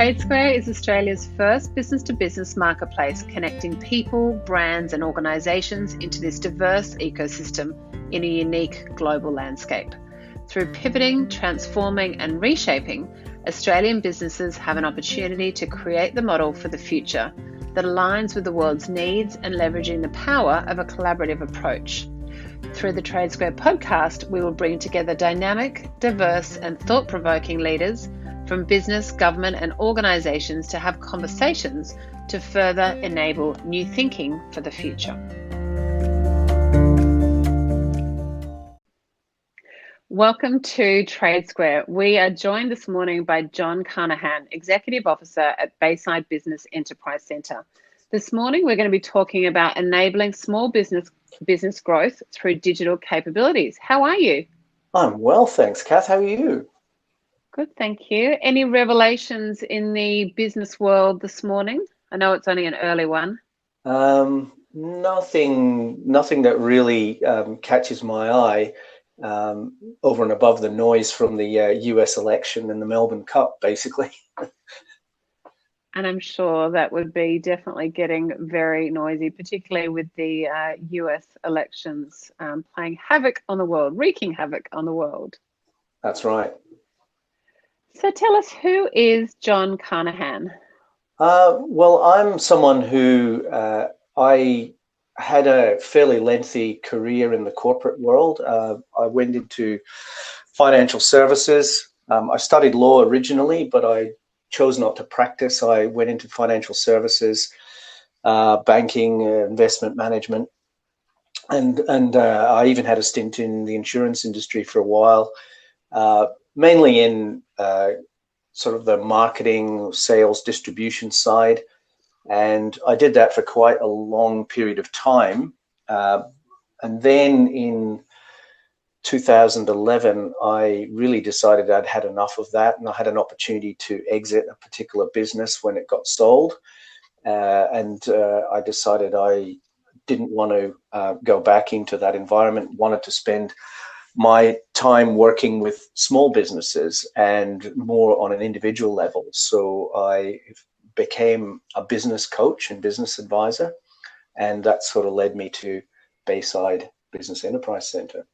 TradeSquare is Australia's first business-to-business marketplace connecting people, brands and organisations into this diverse ecosystem in a unique global landscape. Through pivoting, transforming and reshaping, Australian businesses have an opportunity to create the model for the future that aligns with the world's needs and leveraging the power of a collaborative approach. Through the TradeSquare podcast, we will bring together dynamic, diverse and thought-provoking leaders from business, government and organisations to have conversations to further enable new thinking for the future. Welcome to TradeSquare. We are joined this morning by John Carnohan, Executive Officer at Bayside Business Enterprise Centre. This morning we're going to be talking about enabling small business growth through digital capabilities. How are you? I'm well, thanks, Kath. How are you? Good, thank you. Any revelations in the business world this morning? I know it's only an early one. Nothing that really catches my eye over and above the noise from the US election and the Melbourne Cup, basically. And I'm sure that would be definitely getting very noisy, particularly with the US elections playing havoc on the world, wreaking havoc on the world. That's right. So tell us, who is John Carnohan? Well, I'm someone who I had a fairly lengthy career in the corporate world. I went into financial services. I studied law originally, but I chose not to practice. I went into financial services, banking, investment management, and I even had a stint in the insurance industry for a while, mainly in sort of the marketing, sales, distribution side. And I did that for quite a long period of time. And then in 2011, I really decided I'd had enough of that, and I had an opportunity to exit a particular business when it got sold. And I decided I didn't want to go back into that environment, wanted to spend my time working with small businesses and more on an individual level. So I became a business coach and business advisor, and that sort of led me to Bayside Business Enterprise Centre.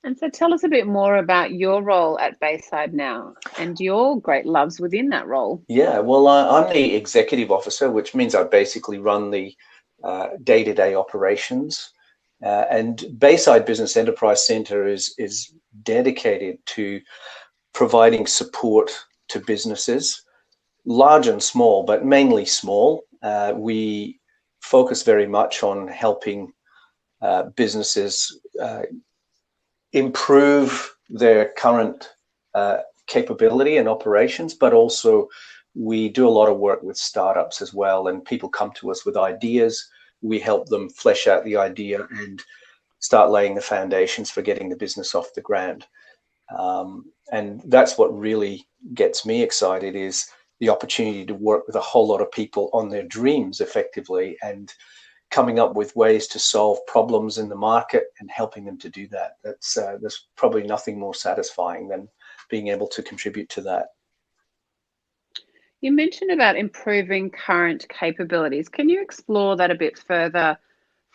And so tell us a bit more about your role at Bayside now and your great loves within that role. Yeah, well, I'm the executive officer, which means I basically run the day-to-day operations. And Bayside Business Enterprise Centre is dedicated to providing support to businesses, large and small, but mainly small. We focus very much on helping businesses improve their current capability and operations, but also we do a lot of work with startups as well, and people come to us with ideas. We help them flesh out the idea and start laying the foundations for getting the business off the ground. And that's what really gets me excited, is the opportunity to work with a whole lot of people on their dreams effectively and coming up with ways to solve problems in the market and helping them to do that. There's probably nothing more satisfying than being able to contribute to that. You mentioned about improving current capabilities. Can you explore that a bit further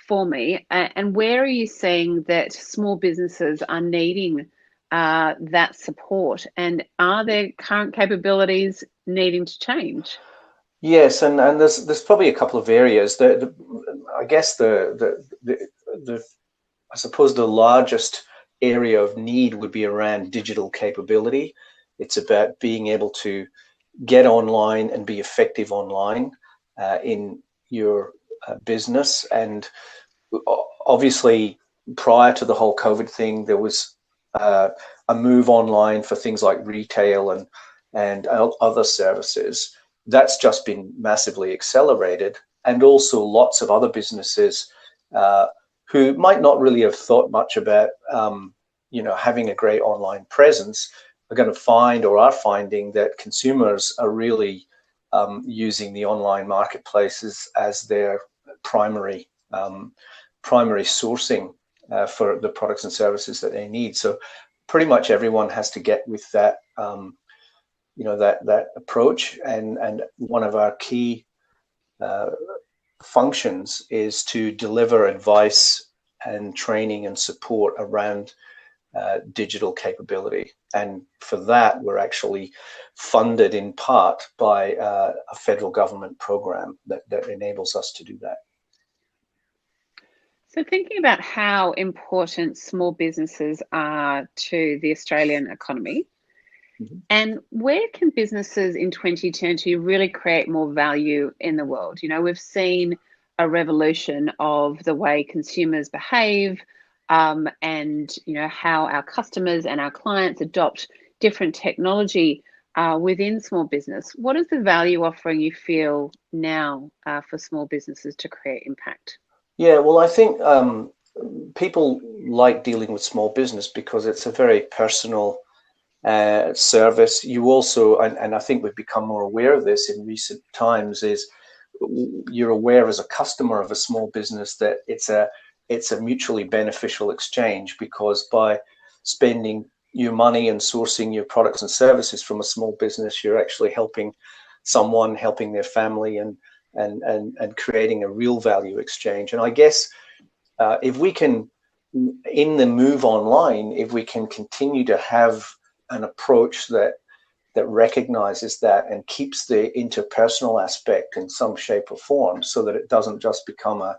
for me? And where are you seeing that small businesses are needing that support? And are their current capabilities needing to change? Yes, and there's probably a couple of areas. I guess I suppose the largest area of need would be around digital capability. It's about being able to get online and be effective online in your business. And obviously, prior to the whole COVID thing, there was a move online for things like retail and other services. That's just been massively accelerated. And also lots of other businesses who might not really have thought much about having a great online presence are going to find, or are finding, that consumers are really using the online marketplaces as their primary sourcing for the products and services that they need. So pretty much everyone has to get with that that approach, and one of our key functions is to deliver advice and training and support around digital capability. And for that, we're actually funded in part by a federal government program that enables us to do that. So thinking about how important small businesses are to the Australian economy, and where can businesses in 2020 really create more value in the world? We've seen a revolution of the way consumers behave, and how our customers and our clients adopt different technology within small business. What is the value offering you feel now for small businesses to create impact? Yeah, well, I think people like dealing with small business because it's a very personal service. You also, and I think we've become more aware of this in recent times, is you're aware as a customer of a small business that it's a mutually beneficial exchange, because by spending your money and sourcing your products and services from a small business, you're actually helping someone, helping their family, and creating a real value exchange. And I guess if we can, in the move online, if we can continue to have an approach that recognizes that and keeps the interpersonal aspect in some shape or form, so that it doesn't just become a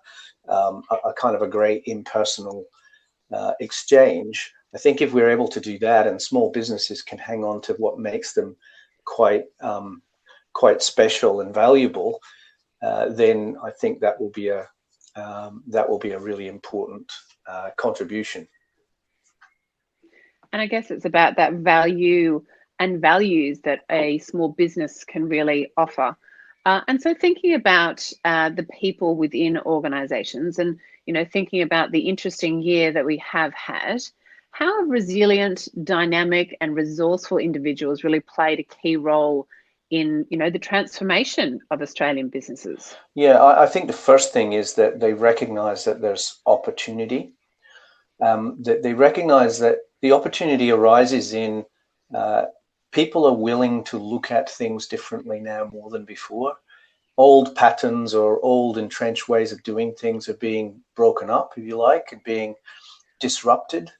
kind of a great impersonal exchange. I think if we're able to do that, and small businesses can hang on to what makes them quite special and valuable, then I think that will be a really important contribution. And I guess it's about that value and values that a small business can really offer. And so thinking about the people within organizations, and thinking about the interesting year that we have had, how have resilient, dynamic and resourceful individuals really played a key role in the transformation of Australian businesses? Yeah, I think the first thing is that they recognize that there's opportunity. That they recognize that the opportunity arises in people are willing to look at things differently now more than before. Old patterns or old entrenched ways of doing things are being broken up, if you like, and being disrupted.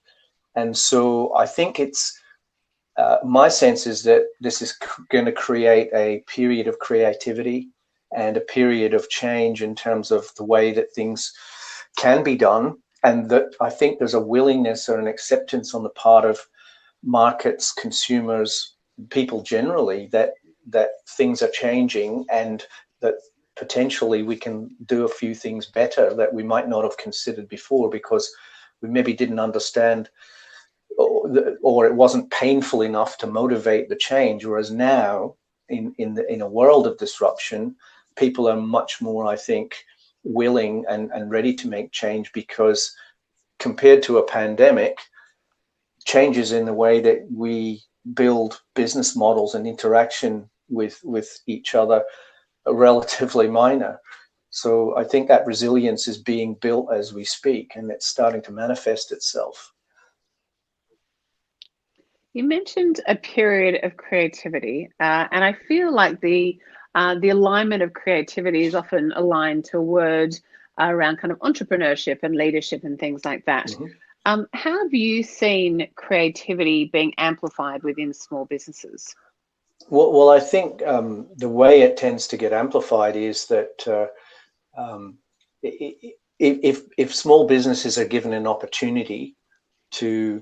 And so I think it's my sense is that this is going to create a period of creativity and a period of change in terms of the way that things can be done. And that I think there's a willingness or an acceptance on the part of markets, consumers, people generally, that things are changing, and that potentially we can do a few things better that we might not have considered before, because we maybe didn't understand, or it wasn't painful enough to motivate the change. Whereas now, in a world of disruption, people are much more, I think, willing and ready to make change, because compared to a pandemic, changes in the way that we build business models and interaction with each other are relatively minor. So I think that resilience is being built as we speak, and it's starting to manifest itself. You mentioned a period of creativity, and I feel like the alignment of creativity is often aligned to a word around kind of entrepreneurship and leadership and things like that. Mm-hmm. How have you seen creativity being amplified within small businesses? Well, I think the way it tends to get amplified is that if small businesses are given an opportunity to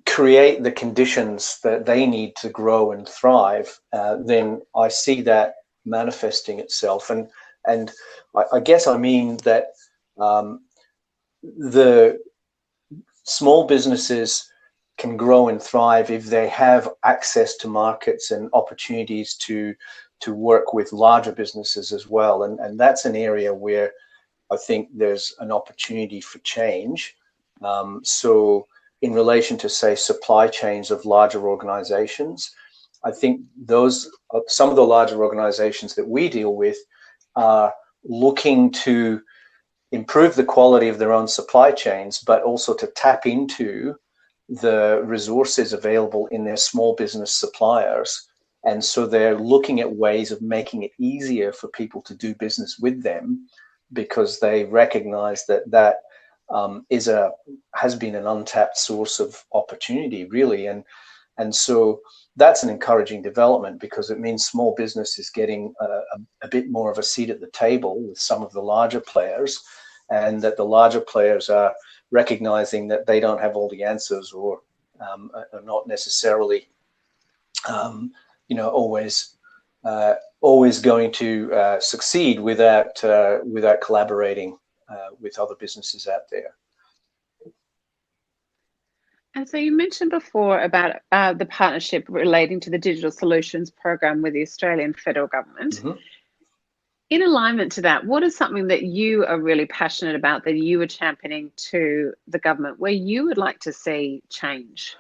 create the conditions that they need to grow and thrive, then I see that manifesting itself. And I guess I mean that the small businesses can grow and thrive if they have access to markets and opportunities to work with larger businesses as well. And that's an area where I think there's an opportunity for change. So in relation to, say, supply chains of larger organizations, I think some of the larger organizations that we deal with are looking to improve the quality of their own supply chains, but also to tap into the resources available in their small business suppliers. And so they're looking at ways of making it easier for people to do business with them, because they recognize that has been an untapped source of opportunity, really. And so that's an encouraging development, because it means small business is getting a bit more of a seat at the table with some of the larger players, and that the larger players are recognizing that they don't have all the answers, or are not necessarily always going to succeed without collaborating with other businesses out there. And so you mentioned before about the partnership relating to the Digital Solutions Program with the Australian federal government. Mm-hmm. In alignment to that, what is something that you are really passionate about, that you are championing to the government, where you would like to see change?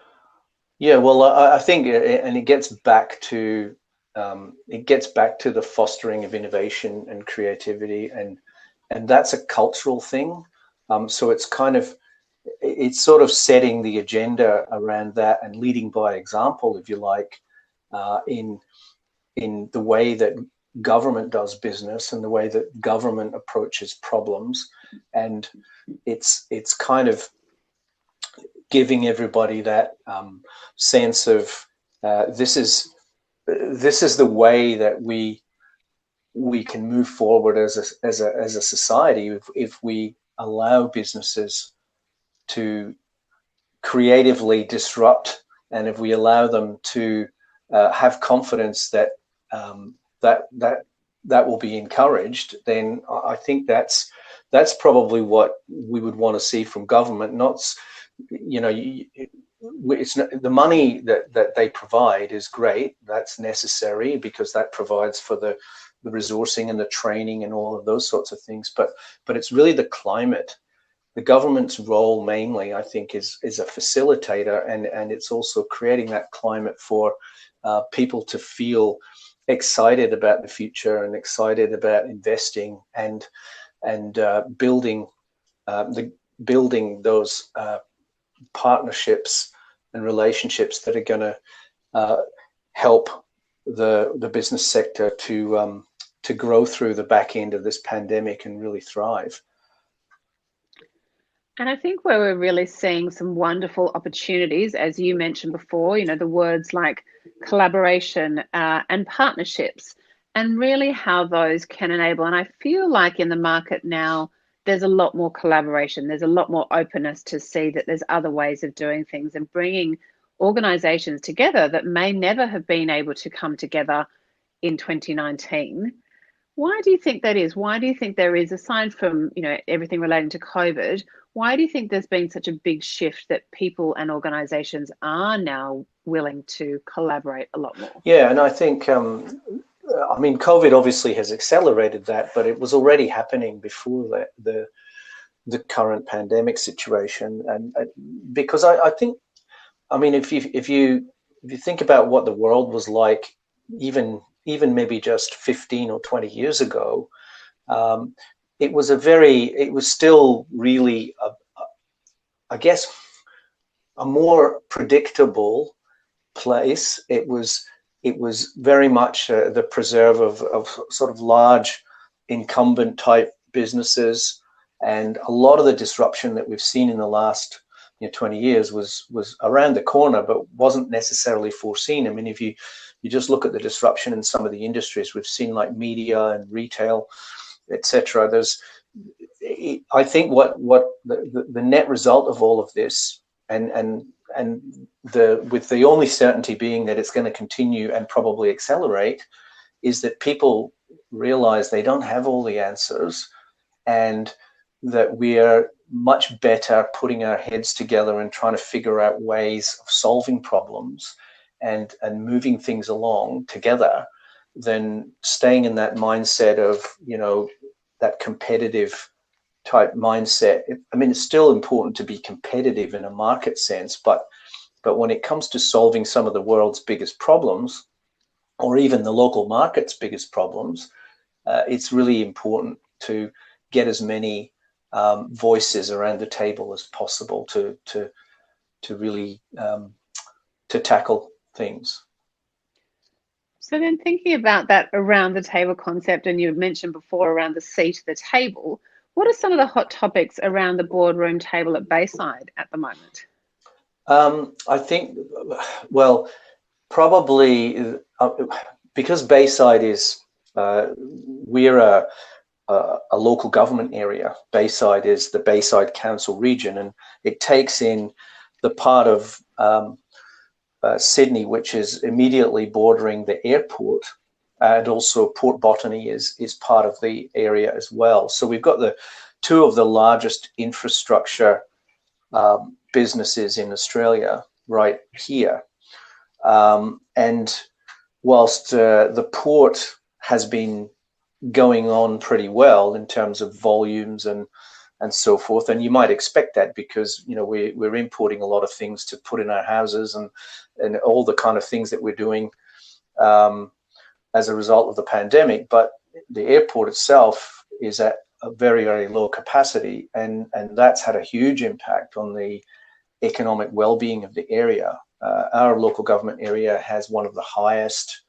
Yeah, well, I think, and it gets back to the fostering of innovation and creativity, and that's a cultural thing. So it's sort of setting the agenda around that and leading by example, if you like, in the way that government does business and the way that government approaches problems. And it's kind of giving everybody that sense of this is the way that we can move forward as a society, if we allow businesses to creatively disrupt, and if we allow them to have confidence that that will be encouraged, then I think that's probably what we would want to see from government. Not, it's not, the money that they provide is great. That's necessary, because that provides for the resourcing and the training and all of those sorts of things. But it's really the climate. The government's role mainly, I think, is a facilitator, and it's also creating that climate for people to feel excited about the future and excited about investing and building those partnerships and relationships that are going to help the business sector to grow through the back end of this pandemic and really thrive. And I think where we're really seeing some wonderful opportunities, as you mentioned before, the words like collaboration and partnerships, and really how those can enable. And I feel like in the market now, there's a lot more collaboration. There's a lot more openness to see that there's other ways of doing things and bringing organizations together that may never have been able to come together in 2019. Why do you think that is? Why do you think there is, aside from everything relating to COVID, why do you think there's been such a big shift that people and organizations are now willing to collaborate a lot more? Yeah, and I think COVID obviously has accelerated that, but it was already happening before the current pandemic situation. And because I think, if you think about what the world was like, even maybe just 15 or 20 years ago, it was still really, I guess, a more predictable place. It was very much the preserve of sort of large incumbent type businesses, and a lot of the disruption that we've seen in the last 20 years was around the corner, but wasn't necessarily foreseen. I mean, if you just look at the disruption in some of the industries we've seen, like media and retail, etc. I think what the net result of all of this, and with the only certainty being that it's going to continue and probably accelerate, is that people realize they don't have all the answers, and that we are much better putting our heads together and trying to figure out ways of solving problems and moving things along together, than staying in that mindset of, that competitive type mindset. I mean, it's still important to be competitive in a market sense, but when it comes to solving some of the world's biggest problems, or even the local market's biggest problems, it's really important to get as many voices around the table as possible to really to tackle things. So then thinking about that around the table concept, and you mentioned before around the seat at the table, what are some of the hot topics around the boardroom table at Bayside at the moment? I think, well, probably because Bayside is, we're a local government area. Bayside is the Bayside Council region, and it takes in the part of Sydney which is immediately bordering the airport, and also Port Botany is part of the area as well. So we've got the two of the largest infrastructure businesses in Australia right here. And whilst the port has been going on pretty well in terms of volumes and so forth, and you might expect that because we're importing a lot of things to put in our houses and all the kind of things that we're doing as a result of the pandemic. But the airport itself is at a very, very low capacity, and that's had a huge impact on the economic well-being of the area. Our local government area has one of the highest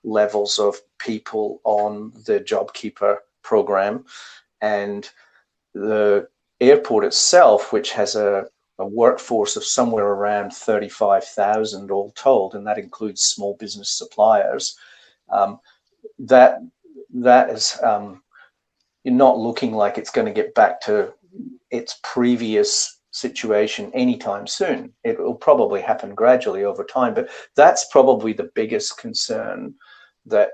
levels of people on the JobKeeper program, and the airport itself, which has a workforce of somewhere around 35,000 all told, and that includes small business suppliers, that is not looking like it's going to get back to its previous situation anytime soon. It will probably happen gradually over time, but that's probably the biggest concern that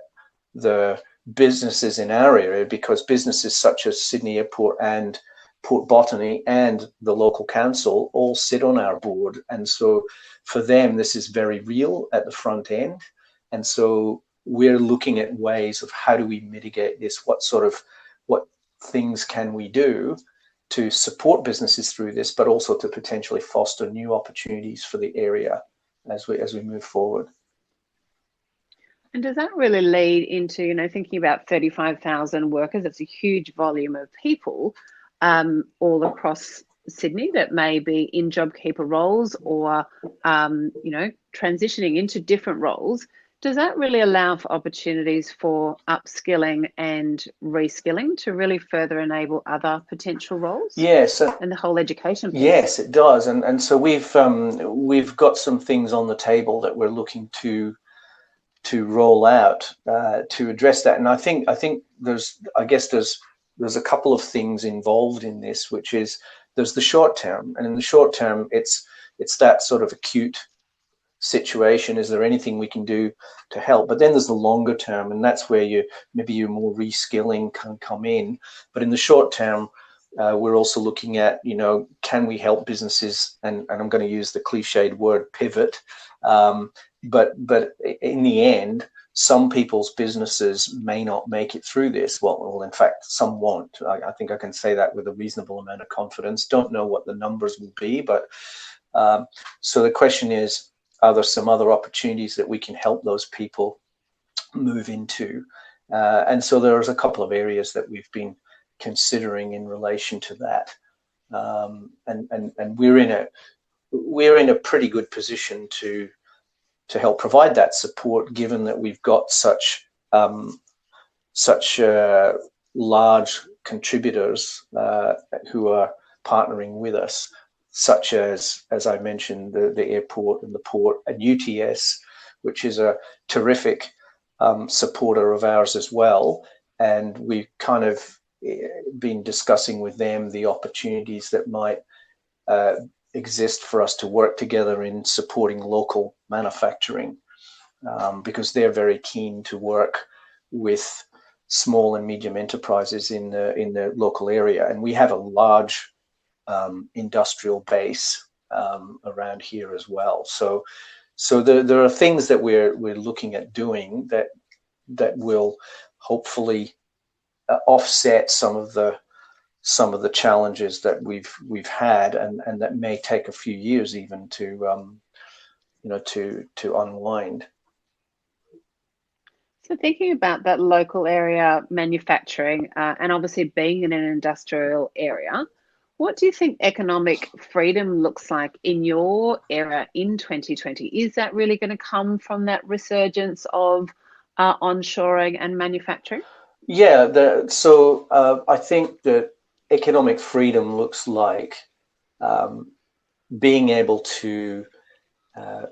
the businesses in our area, because businesses such as Sydney Airport and Port Botany and the local council all sit on our board, and so for them this is very real at the front end. And so we're looking at ways of how do we mitigate this, what things can we do to support businesses through this, but also to potentially foster new opportunities for the area as we move forward. And does that really lead into, thinking about 35,000 workers? It's a huge volume of people all across Sydney that may be in JobKeeper roles or, transitioning into different roles. Does that really allow for opportunities for upskilling and reskilling to really further enable other potential roles? Yes. And the whole education piece? Yes, it does. And so we've got some things on the table that we're looking to roll out to address that. And I think there's a couple of things involved in this, which is there's the short term, and in the short term it's that sort of acute situation. Is there anything we can do to help? But then there's the longer term, and that's where maybe your more reskilling can come in. But in the short term, we're also looking at, can we help businesses, and I'm going to use the cliched word pivot, but in the end, some people's businesses may not make it through this. Well, in fact, some won't. I think I can say that with a reasonable amount of confidence. Don't know what the numbers will be, but so the question is, are there some other opportunities that we can help those people move into? And so there's a couple of areas that we've been considering in relation to that, and we're in a pretty good position to help provide that support, given that we've got such large contributors who are partnering with us, such as I mentioned, the airport and the port, and UTS, which is a terrific supporter of ours as well. And we've kind of been discussing with them the opportunities that might exist for us to work together in supporting local manufacturing, because they're very keen to work with small and medium enterprises in the local area. And we have a large industrial base around here as well. So there are things that we're looking at doing that will hopefully offset some of the challenges that we've had, and that may take a few years even to unwind. So thinking about that local area manufacturing, and obviously being in an industrial area, What do you think economic freedom looks like in your era in 2020? Is that really going to come from that resurgence of onshoring and manufacturing? Yeah, I think that economic freedom looks like um, being able to uh,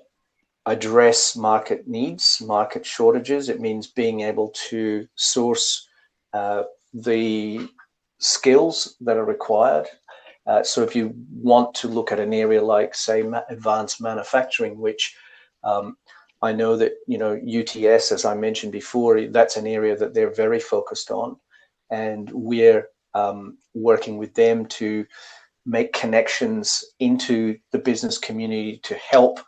address market needs, market shortages. It means being able to source the skills that are required. So if you want to look at an area like, say, advanced manufacturing, which I know that, UTS, as I mentioned before, that's an area that they're very focused on. And we're working with them to make connections into the business community to help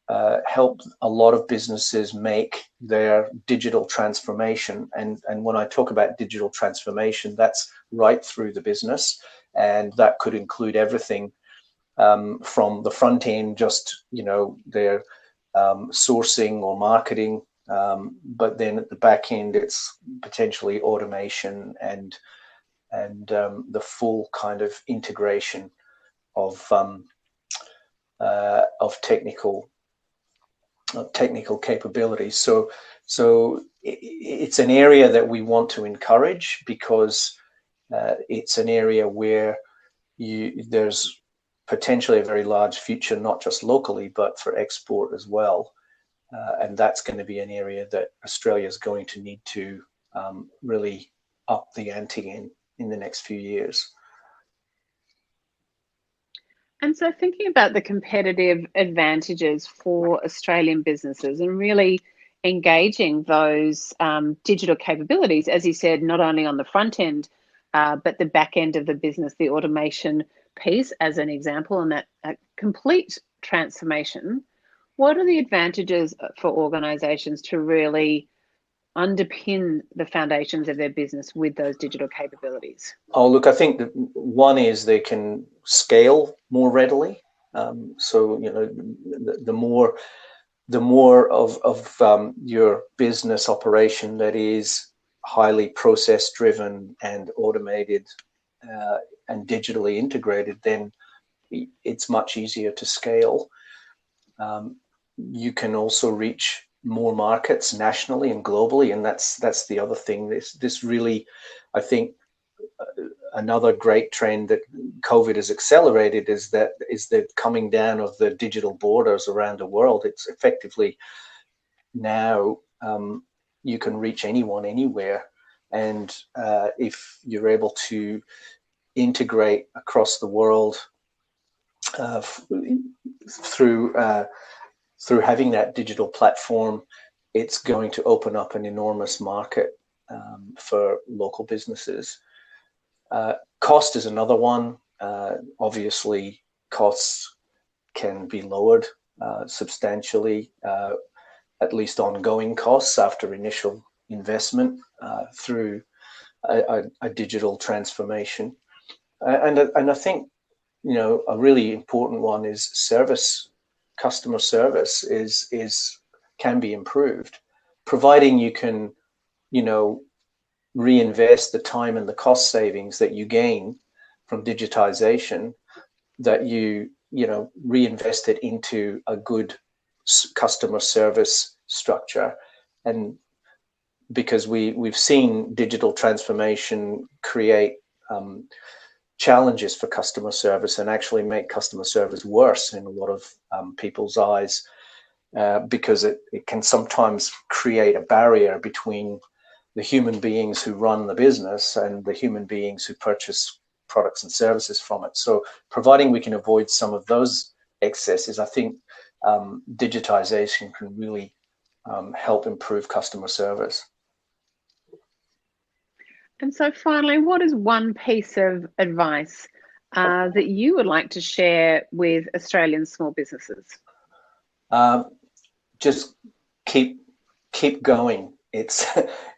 a lot of businesses make their digital transformation. And when I talk about digital transformation, that's right through the business. And that could include everything from the front end, just, their sourcing or marketing. But then at the back end, it's potentially automation and the full kind of integration of technical capabilities. So it's an area that we want to encourage because it's an area where there's potentially a very large future, not just locally, but for export as well. And that's going to be an area that Australia is going to need to really up the ante in the next few years. And so, thinking about the competitive advantages for Australian businesses and really engaging those digital capabilities, as you said, not only on the front end, but the back end of the business, the automation piece, as an example, and that complete transformation. What are the advantages for organizations to really underpin the foundations of their business with those digital capabilities? Oh, look, I think that one is they can scale more readily. So, the more of your business operation that is highly process driven and automated and digitally integrated, then it's much easier to scale. You can also reach more markets nationally and globally, and that's the other thing. This really, I think, another great trend that COVID has accelerated is the coming down of the digital borders around the world. It's effectively now you can reach anyone anywhere, and if you're able to integrate across the world uh, through having that digital platform, it's going to open up an enormous market for local businesses. Cost is another one. Obviously, costs can be lowered substantially, at least ongoing costs after initial investment through a digital transformation. And I think, a really important one is service. Customer service can be improved, providing you can, reinvest the time and the cost savings that you gain from digitization, that you reinvest it into a good customer service structure. And because we've seen digital transformation create challenges for customer service and actually make customer service worse in a lot of people's eyes, because it can sometimes create a barrier between the human beings who run the business and the human beings who purchase products and services from it. So providing we can avoid some of those excesses, I think digitization can really help improve customer service. And so, finally, what is one piece of advice that you would like to share with Australian small businesses? Just keep going.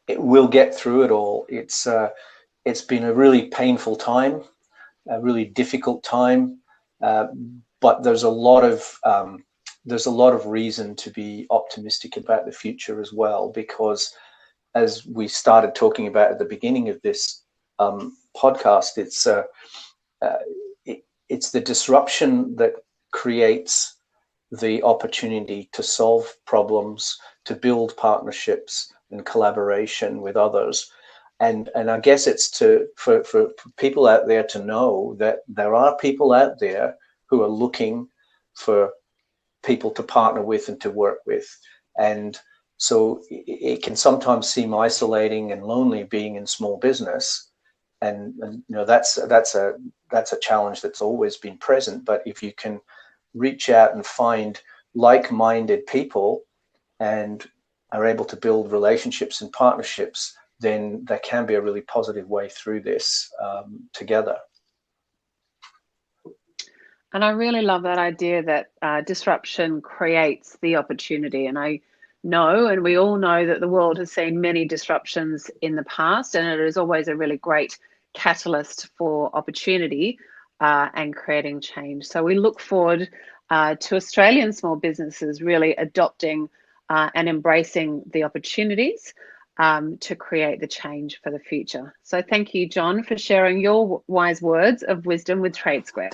We'll get through it all. It's been a really painful time, a really difficult time, but there's a lot of reason to be optimistic about the future as well, because as we started talking about at the beginning of this, podcast. It's the disruption that creates the opportunity to solve problems, to build partnerships and collaboration with others. And I guess it's for people out there to know that there are people out there who are looking for people to partner with and to work with. And so it can sometimes seem isolating and lonely being in small business. And that's a challenge that's always been present. But if you can reach out and find like-minded people and are able to build relationships and partnerships, then there can be a really positive way through this together. And I really love that idea that disruption creates the opportunity. And I know, and we all know, that the world has seen many disruptions in the past, and it is always a really great catalyst for opportunity and creating change. So we look forward to Australian small businesses really adopting and embracing the opportunities to create the change for the future. So thank you, John, for sharing your wise words of wisdom with TradeSquare.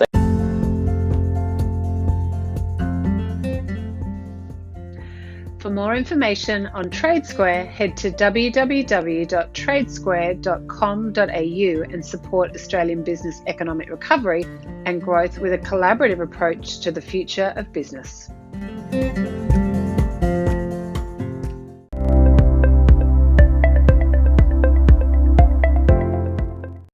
For more information on TradeSquare, head to www.tradesquare.com.au and support Australian business economic recovery and growth with a collaborative approach to the future of business.